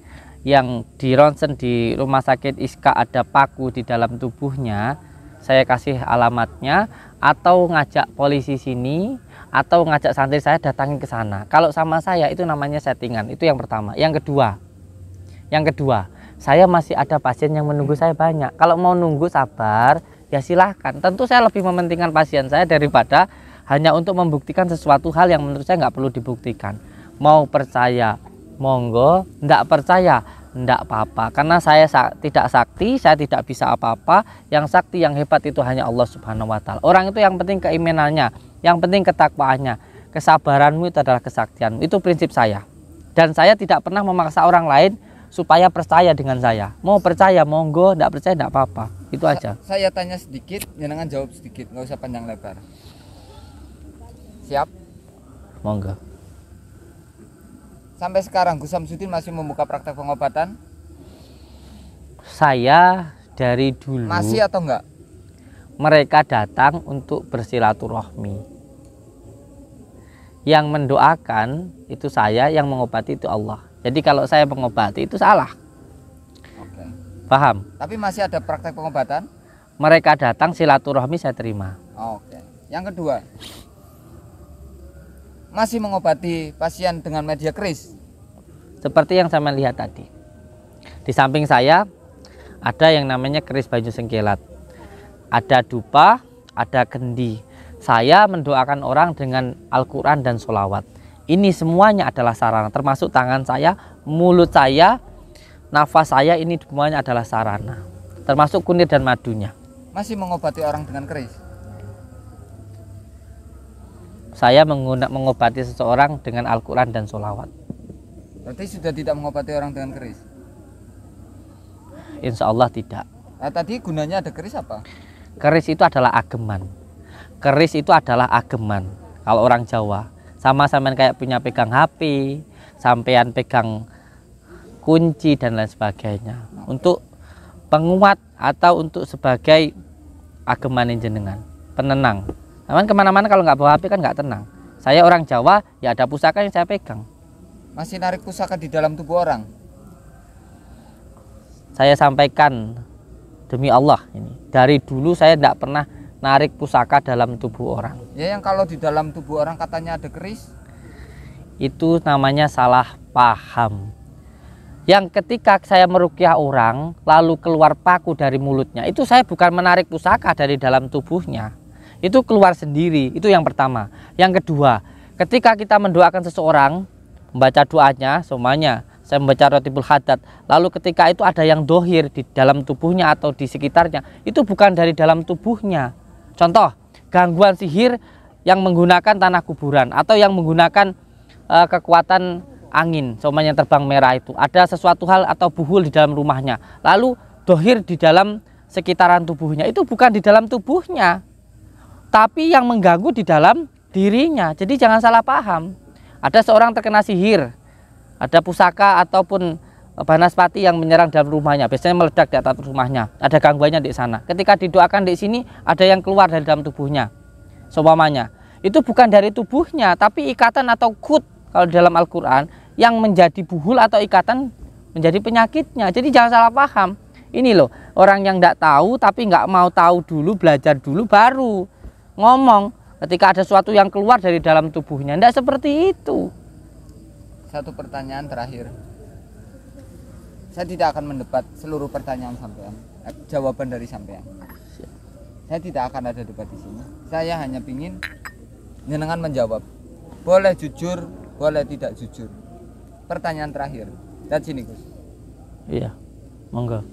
yang di ronsen di rumah sakit Iska ada paku di dalam tubuhnya, saya kasih alamatnya, atau ngajak polisi sini, atau ngajak santri saya datangin ke sana. Kalau sama saya itu namanya settingan, itu yang pertama. Yang kedua, saya masih ada pasien yang menunggu saya banyak. Kalau mau nunggu sabar, ya silahkan. Tentu saya lebih mementingkan pasien saya daripada hanya untuk membuktikan sesuatu hal yang menurut saya nggak perlu dibuktikan. Mau percaya, monggo. Nggak percaya, nggak apa-apa. Karena saya tidak sakti, saya tidak bisa apa-apa. Yang sakti, yang hebat itu hanya Allah Subhanahu Wa Taala. Orang itu yang penting keimanannya, yang penting ketakwaannya, kesabaranmu itu adalah kesaktianmu. Itu prinsip saya. Dan saya tidak pernah memaksa orang lain supaya percaya dengan saya. Mau percaya, monggo. Nggak percaya, nggak apa-apa. Itu aja. Saya tanya sedikit, jangan jawab sedikit, nggak usah panjang lebar. Siap? Monggo. Sampai sekarang Gus Samsudin masih membuka praktek pengobatan? Saya dari dulu Masih atau enggak? mereka datang untuk bersilaturahmi. Yang mendoakan itu saya, yang mengobati itu Allah. Jadi kalau saya mengobati itu salah. Oke. Paham? Tapi masih ada praktek pengobatan? Mereka datang silaturahmi, saya terima. Oke. Yang kedua, masih mengobati pasien dengan media keris? Seperti yang saya lihat tadi. Di samping saya ada yang namanya keris Banyu Sengkelat. Ada dupa, ada kendi. Saya mendoakan orang dengan Al-Quran dan sholawat. Ini semuanya adalah sarana, termasuk tangan saya, mulut saya, nafas saya, ini semuanya adalah sarana. Termasuk kunir dan madunya. Masih mengobati orang dengan keris? Saya mengobati seseorang dengan Al-Quran dan sholawat. Berarti sudah tidak mengobati orang dengan keris? Insya Allah tidak. Nah, tadi gunanya ada keris apa? Keris itu adalah ageman. Keris itu adalah ageman. Kalau orang Jawa, sama-sama kayak punya pegang HP, sampean pegang kunci dan lain sebagainya. Untuk penguat atau untuk sebagai ageman jenengan, penenang. Namun kemana-mana kalau nggak bawa HP kan nggak tenang. Saya orang Jawa, ya ada pusaka yang saya pegang. Masih narik pusaka di dalam tubuh orang? Saya sampaikan demi Allah ini, dari dulu saya tidak pernah narik pusaka dalam tubuh orang. Ya, yang kalau di dalam tubuh orang katanya ada keris, itu namanya salah paham. Yang ketika saya meruqyah orang lalu keluar paku dari mulutnya, itu saya bukan menarik pusaka dari dalam tubuhnya, itu keluar sendiri. Itu yang pertama. Yang kedua, ketika kita mendoakan seseorang, membaca doanya semuanya, saya membaca Rotibul Haddad, lalu ketika itu ada yang dohir di dalam tubuhnya atau di sekitarnya, itu bukan dari dalam tubuhnya. Contoh, gangguan sihir yang menggunakan tanah kuburan atau yang menggunakan kekuatan angin, semuanya terbang merah, itu ada sesuatu hal atau buhul di dalam rumahnya, lalu dohir di dalam sekitaran tubuhnya, itu bukan di dalam tubuhnya, tapi yang mengganggu di dalam dirinya. Jadi jangan salah paham. Ada seorang terkena sihir, ada pusaka ataupun banaspati yang menyerang dalam rumahnya, biasanya meledak di atas rumahnya, ada gangguannya di sana. Ketika didoakan di sini, ada yang keluar dari dalam tubuhnya, seumpamanya, itu bukan dari tubuhnya, tapi ikatan atau kut kalau di dalam Al-Quran yang menjadi buhul atau ikatan menjadi penyakitnya. Jadi jangan salah paham. Ini loh, orang yang tidak tahu tapi nggak mau tahu dulu, belajar dulu baru ngomong ketika ada sesuatu yang keluar dari dalam tubuhnya. Tidak seperti itu. Satu pertanyaan terakhir. Saya tidak akan mendebat seluruh pertanyaan sampean, jawaban dari sampean. Saya tidak akan ada debat di sini. Saya hanya ingin jenengan menjawab. Boleh jujur, boleh tidak jujur. Pertanyaan terakhir. Dan sini Gus. Iya, monggo.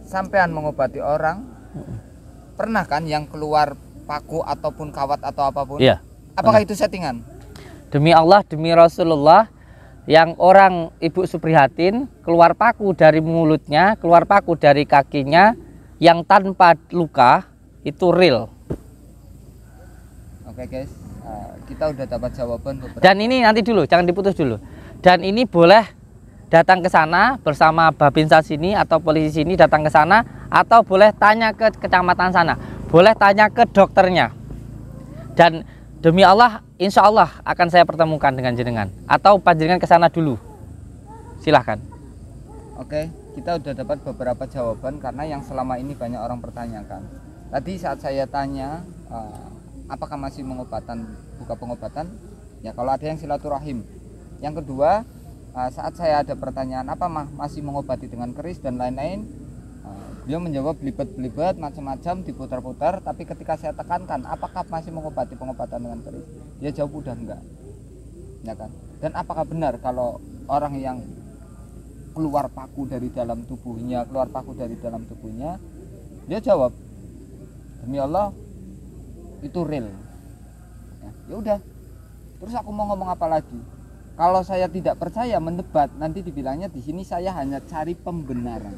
Sampean mengobati orang, pernah kan yang keluar paku ataupun kawat atau apapun? Iya. Apakah itu settingan? Demi Allah, demi Rasulullah, yang orang Ibu Suprihatin keluar paku dari mulutnya, keluar paku dari kakinya, yang tanpa luka, itu real. Oke guys, kita udah dapat jawaban beberapa. Dan ini nanti dulu, jangan diputus dulu. Dan ini boleh datang ke sana bersama Babinsa sini atau polisi sini, datang ke sana, atau boleh tanya ke kecamatan sana, boleh tanya ke dokternya. Dan demi Allah, insya Allah akan saya pertemukan dengan jenengan, atau panjenengan ke sana dulu. Silahkan. Oke, kita udah dapat beberapa jawaban karena yang selama ini banyak orang pertanyakan. Tadi saat saya tanya apakah masih buka pengobatan, ya kalau ada yang silaturahim. Yang kedua, saat saya ada pertanyaan apa masih mengobati dengan keris dan lain-lain, beliau menjawab belibet-belibet macam-macam, diputar-putar. Tapi ketika saya tekankan apakah masih mengobati pengobatan dengan keris, dia jawab udah enggak, ya kan. Dan apakah benar kalau orang yang keluar paku dari dalam tubuhnya, dia jawab demi Allah itu real. Ya udah, terus aku mau ngomong apa lagi? Kalau saya tidak percaya mendebat, nanti dibilangnya di sini saya hanya cari pembenaran,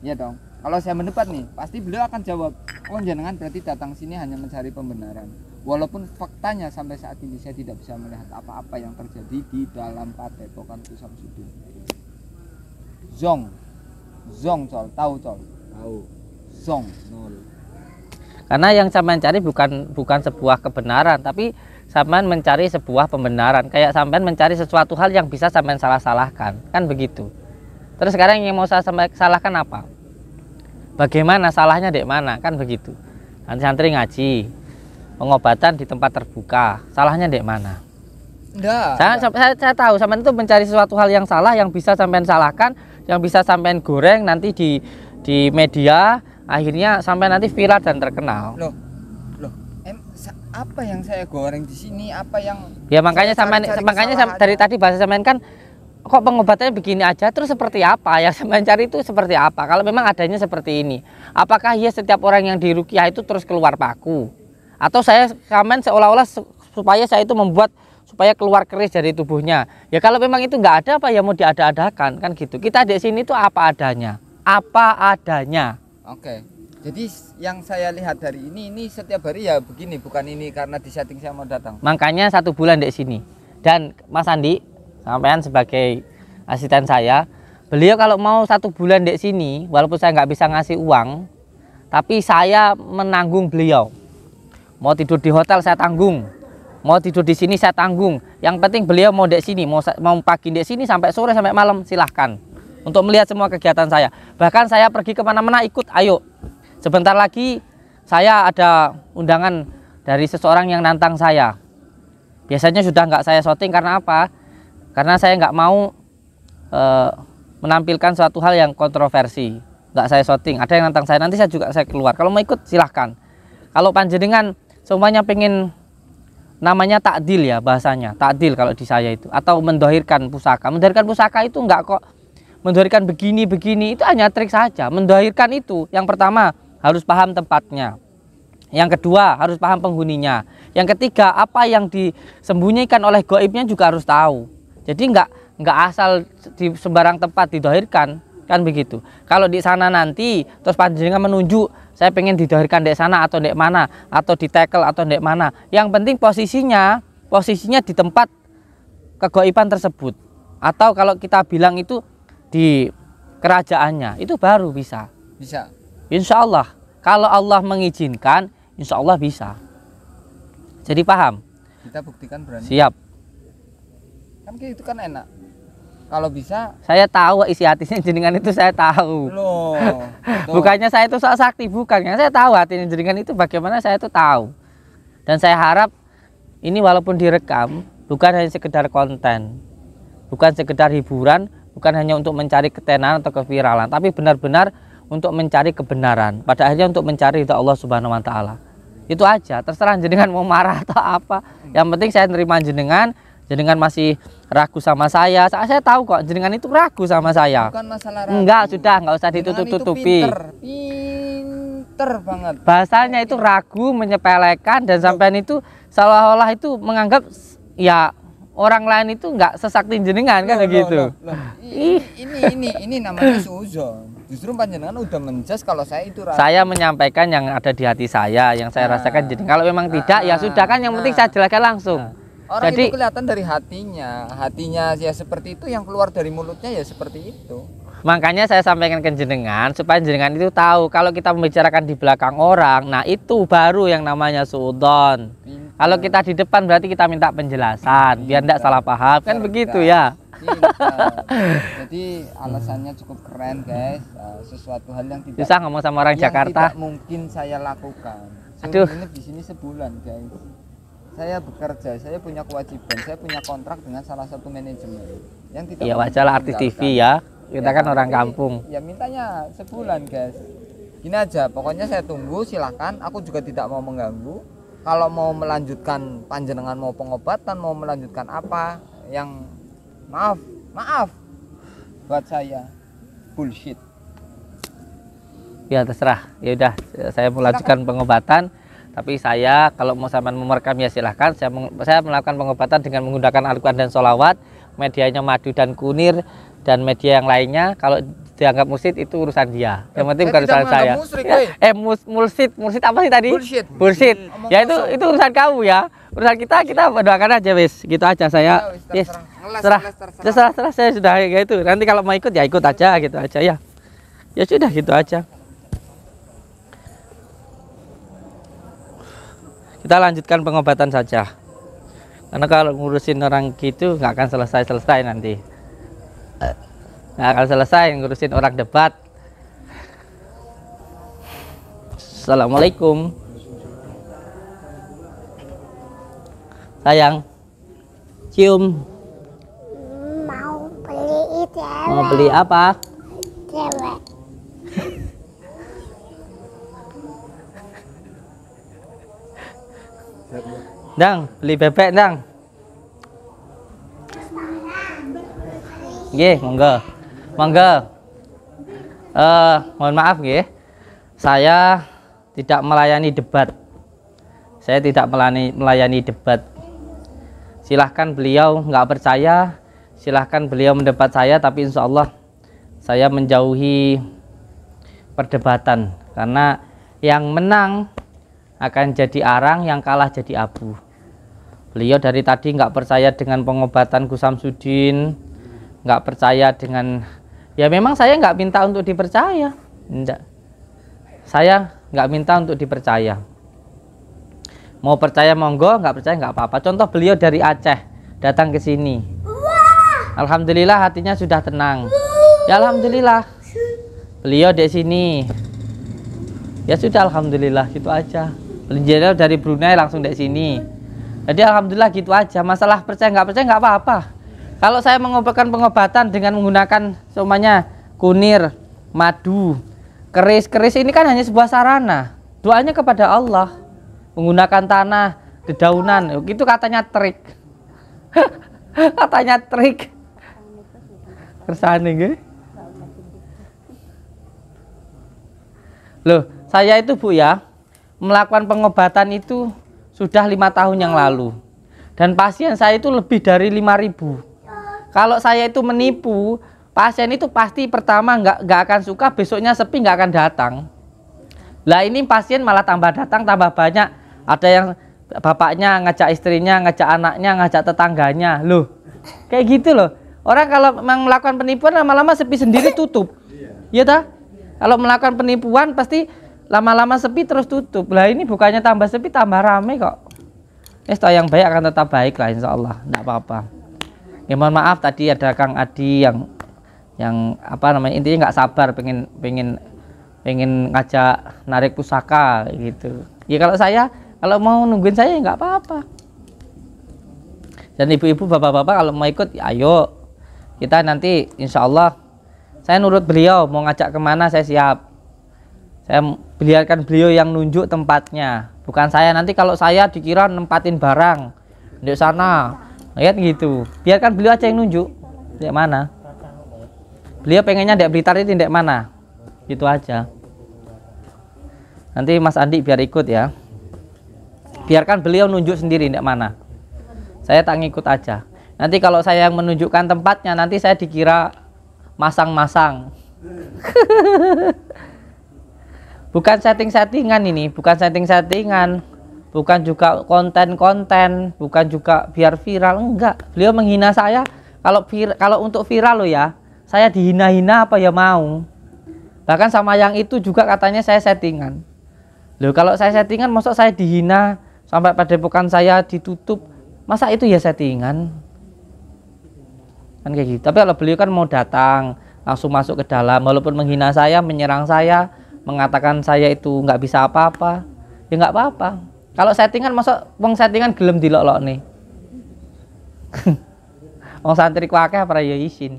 ya dong. Kalau saya mendebat nih, pasti beliau akan jawab, oh jenengan berarti datang sini hanya mencari pembenaran. Walaupun faktanya sampai saat ini saya tidak bisa melihat apa-apa yang terjadi di dalam padepokan Samsudin. Zong col, tahu col? Tahu. Zong nol. Karena yang sampean cari bukan sebuah kebenaran, tapi sampean mencari sebuah pembenaran. Kayak sampean mencari sesuatu hal yang bisa sampean salah-salahkan, kan begitu. Terus sekarang yang mau saya salahkan apa? Bagaimana salahnya dek mana, kan begitu. Nanti santri ngaji, pengobatan di tempat terbuka, salahnya dek mana? Saya tahu sampean itu mencari sesuatu hal yang salah, yang bisa sampean salahkan, yang bisa sampean goreng nanti di media, akhirnya sampai nanti viral dan terkenal. Loh, apa yang saya goreng di sini? Apa yang? Ya makanya dari tadi bahasa sampean kan, kok pengobatannya begini aja, terus seperti apa yang sampean cari itu seperti apa? Kalau memang adanya seperti ini, apakah ya setiap orang yang diruqyah itu terus keluar paku? Atau sampean seolah-olah supaya saya itu membuat supaya keluar keris dari tubuhnya? Ya kalau memang itu nggak ada, apa ya mau diada-adakan, kan gitu. Kita di sini tuh apa adanya. Oke, jadi yang saya lihat dari ini setiap hari ya begini, bukan ini karena di setting saya mau datang. Makanya 1 bulan di sini. Dan Mas Andi, sampean sebagai asisten saya, beliau kalau mau 1 bulan di sini, walaupun saya nggak bisa ngasih uang, tapi saya menanggung beliau. Mau tidur di hotel saya tanggung, Mau tidur di sini saya tanggung. Yang penting beliau mau di sini, mau pagi di sini sampai sore sampai malam, silahkan. Untuk melihat semua kegiatan saya. Bahkan saya pergi kemana-mana ikut, ayo. Sebentar lagi saya ada undangan dari seseorang yang nantang saya. Biasanya sudah nggak saya syuting karena apa? Karena saya nggak mau menampilkan suatu hal yang kontroversi. Nggak saya syuting. Ada yang nantang saya, nanti saya keluar. Kalau mau ikut silahkan. Kalau panjenengan semuanya pengen, namanya takdil ya bahasanya, takdil kalau di saya itu, atau mendohirkan pusaka. Mendohirkan pusaka itu enggak kok mendohirkan begini itu hanya trik saja. Mendohirkan itu yang pertama harus paham tempatnya, yang kedua harus paham penghuninya, yang ketiga apa yang disembunyikan oleh gaibnya juga harus tahu. Jadi enggak asal di sembarang tempat didohirkan, kan begitu. Kalau di sana nanti terus panjenengan menunjuk saya pengen didohirkan di sana atau di mana, atau di tackle atau di mana. Yang penting posisinya di tempat kegaiban tersebut. Atau kalau kita bilang itu di kerajaannya, itu baru bisa. Bisa. Insya Allah. Kalau Allah mengizinkan, insya Allah bisa. Jadi paham? Kita buktikan berani. Siap. Kan kayak itu kan enak. Kalau bisa, saya tahu isi hatinya jenengan itu, saya tahu. loh. Bukannya saya itu sok sakti, bukan. Yang saya tahu hatinya jenengan itu bagaimana, saya itu tahu. Dan saya harap ini walaupun direkam, bukan hanya sekedar konten, bukan sekedar hiburan, bukan hanya untuk mencari ketenaran atau keviralan, tapi benar-benar untuk mencari kebenaran. Pada akhirnya untuk mencari ridha Allah Subhanahu Wa Taala. Itu aja. Terserah jenengan mau marah atau apa. Yang penting saya nerima jenengan. Jenengan masih ragu sama saya tahu kok jenengan itu ragu sama saya. Bukan masalah ragu. Enggak, sudah enggak usah ditutup-tutupi. Pinter banget. Bahasanya itu ragu, menyepelekan, dan sampean itu seolah-olah itu menganggap ya orang lain itu enggak sesakti jenengan kan begitu. Ini namanya suzon. Justru panjenengan udah menjas kalau saya itu ragu. Saya menyampaikan yang ada di hati saya, yang saya rasakan. Jadi kalau memang tidak ya sudah, kan yang penting saya jelaskan langsung. Orang Jadi, itu kelihatan dari hatinya ya seperti itu, yang keluar dari mulutnya ya seperti itu. Makanya saya sampaikan ke jenengan supaya jenengan itu tahu kalau kita membicarakan di belakang orang, nah itu baru yang namanya suudon. Kalau kita di depan berarti kita minta penjelasan biar tidak salah paham, kan begitu ya. Jadi alasannya cukup keren guys. Sesuatu hal yang tidak Susah ngomong sama orang Jakarta. Tidak mungkin saya lakukan. Aduh. Ini di sini sebulan guys. Saya bekerja, saya punya kewajiban, saya punya kontrak dengan salah satu manajemen yang tidak. Ya wajar artis TV ya, kita kan orang kampung. Ya mintanya sebulan guys. Gini aja, pokoknya saya tunggu, silahkan. Aku juga tidak mau mengganggu. Kalau mau melanjutkan panjenengan, mau pengobatan, mau melanjutkan apa, yang maaf buat saya bullshit. Ya terserah, ya udah saya melanjutkan pengobatan. Tapi saya kalau mau sampean merekam ya silahkan. Saya melakukan pengobatan dengan menggunakan Al-Quran dan sholawat. Medianya madu dan kunir dan media yang lainnya. Kalau dianggap mursyid itu urusan dia. Yang penting bukan urusan saya. Mursyid apa sih tadi? Bullshit. Ya itu urusan kamu ya. Urusan kita berdoakan aja wis. Gitu aja saya. Yes. Terserah saya sudah kayak gitu. Nanti kalau mau ikut ya ikut aja gitu aja ya. Ya sudah gitu aja. Kita lanjutkan pengobatan saja, karena kalau ngurusin orang gitu nggak akan selesai nanti, nggak akan selesai ngurusin orang debat. Assalamualaikum sayang, cium. Mau beli apa? Cewek. Dang, beli bebek dang. Nggih, monggo. Mohon maaf nggih. Saya tidak melayani debat. Saya tidak melayani debat. Silahkan beliau nggak percaya, silahkan beliau mendebat saya, tapi insya Allah saya menjauhi perdebatan, karena yang menang akan jadi arang, yang kalah jadi abu. Beliau dari tadi nggak percaya dengan pengobatan Gus Samsudin, nggak percaya dengan, ya memang saya nggak minta untuk dipercaya, enggak. Saya nggak minta untuk dipercaya. Mau percaya monggo, nggak percaya nggak apa-apa. Contoh beliau dari Aceh datang ke sini. Alhamdulillah hatinya sudah tenang. Ya alhamdulillah. Beliau di sini. Ya sudah alhamdulillah gitu aja. Beliau dari Brunei langsung di sini. Jadi alhamdulillah gitu aja. Masalah percaya nggak apa-apa. Kalau saya mengobatkan pengobatan dengan menggunakan semuanya kunir, madu, keris ini kan hanya sebuah sarana. Doanya kepada Allah. Menggunakan tanah, dedaunan, itu katanya trik. Katanya trik. Kersane nggih. Loh, saya itu Bu ya, melakukan pengobatan itu sudah 5 tahun yang lalu. Dan pasien saya itu lebih dari 5.000. Kalau saya itu menipu, pasien itu pasti pertama nggak akan suka, besoknya sepi nggak akan datang. Lah ini pasien malah tambah datang, tambah banyak. Ada yang bapaknya ngajak istrinya, ngajak anaknya, ngajak tetangganya. Loh, kayak gitu loh. Orang kalau memang melakukan penipuan lama-lama sepi sendiri tutup. Iya tak? Kalau melakukan penipuan pasti lama-lama sepi terus tutup. Lah ini bukannya tambah sepi, tambah rame kok. Yang baik akan tetap baik lah insya Allah. Tidak apa-apa. Ya mohon maaf tadi ada Kang Adi yang apa namanya, intinya nggak sabar pengen ngajak narik pusaka gitu. Ya kalau mau nungguin saya nggak apa-apa. Dan ibu-ibu bapak-bapak kalau mau ikut ya ayo, kita nanti insya Allah saya nurut beliau, mau ngajak kemana saya siap. Saya biarkan beliau yang nunjuk tempatnya, bukan saya. Nanti kalau saya dikira nempatin barang di sana, lihat gitu. Biarkan beliau aja yang nunjuk di mana. Beliau pengennya di Blitar itu di mana, gitu aja. Nanti Mas Andi biar ikut ya. Biarkan beliau nunjuk sendiri di mana. Saya tak ngikut aja. Nanti kalau saya yang menunjukkan tempatnya, nanti saya dikira masang-masang. Bukan setting-settingan ini, bukan setting-settingan, bukan juga konten-konten, bukan juga biar viral, enggak. Beliau menghina saya. Kalau untuk viral loh ya, saya dihina-hina apa ya mau. Bahkan sama yang itu juga katanya saya settingan. Loh, kalau saya settingan, masa saya dihina sampai padepokan saya ditutup, masa itu ya settingan? Kan kayak gitu. Tapi kalau beliau kan mau datang langsung masuk ke dalam, walaupun menghina saya, menyerang saya, mengatakan saya itu nggak bisa apa-apa, ya nggak apa-apa. Kalau settingan, masa wong settingan gelem dilok-lok nih. Wong santri kuakeh apa ya isin.